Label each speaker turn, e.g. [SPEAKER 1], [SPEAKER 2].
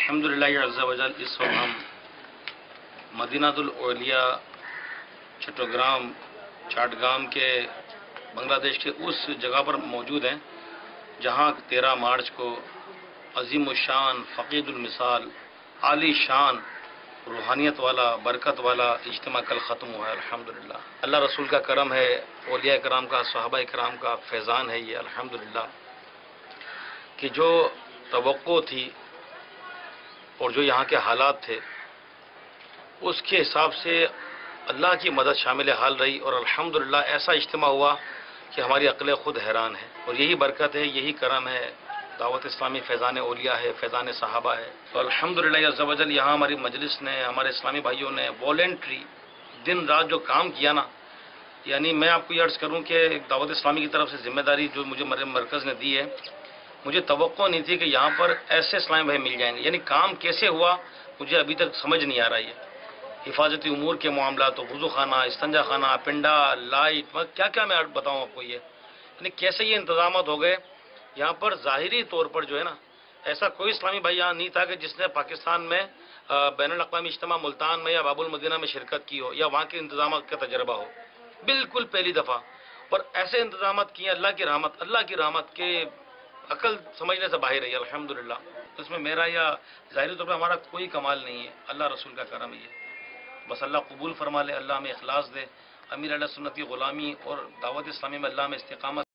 [SPEAKER 1] الحمدللہ عز و جل اس وقت ہم مدینہ الاولیاء چٹوگرام چاٹگام کے بنگلہ دیش کے اس جگہ پر موجود ہیں جہاں 13 مارچ کو عظیم الشان فقید المثال عالی شان روحانیت والا برکت والا اجتماع کل ختم ہوا ہے۔ الحمدللہ اللہ رسول کا کرم ہے، اولیاء کرام کا، صحابہ کرام کا فیضان ہے یہ الحمدللہ کہ جو توقع تھی اور جو یہاں کے حالات تھے اس کے حساب سے اللہ کی مدد شامل حال رہی اور الحمدللہ ایسا اجتماع ہوا کہ ہماری عقلیں خود حیران ہیں، اور یہی برکت ہے، یہی کرم ہے، دعوت اسلامی فیضان اولیاء ہے، فیضان صحابہ ہے۔ تو الحمدللہ عز و جل یہاں ہماری مجلس نے، ہمارے اسلامی بھائیوں نے والنٹری دن رات جو کام کیا نا، یعنی میں آپ کو یہ عرض کروں کہ دعوت اسلامی کی طرف سے ذمہ داری جو مجھے مرکز نے دی ہے، مجھے توقع نہیں تھی کہ یہاں پر ایسے اسلامی بھائی مل جائیں گے، یعنی کام کیسے ہوا مجھے ابھی تک سمجھ نہیں آ رہا ہے۔ حفاظتی امور کے معاملات، وضو خانہ، استنجا خانہ، پنڈا، لائٹ، کیا کیا میں بتاؤں آپ کو، یعنی کیسے یہ انتظامات ہو گئے یہاں پر۔ ظاہری طور پر جو ہے نا، ایسا کوئی اسلامی بھائی یہاں نہیں تھا کہ جس نے پاکستان میں بین الاقوامی اجتماع ملتان میں یا باب المدینہ میں شرکت کی ہو یا وہاں کے انتظامات کا تجربہ ہو، بالکل پہلی دفعہ۔ اور ایسے انتظامات کیے، اللہ کی رحمت کے عقل سمجھنے سے باہر ہے الحمدللہ۔ اس میں میرا یا ظاہری طور پر ہمارا کوئی کمال نہیں ہے، اللہ رسول کا کرم ہے۔ بس اللہ قبول فرما لے، اللہ ہمیں اخلاص دے، امیر علیہ سنت کی غلامی اور دعوت اسلامی میں اللہ میں استقامت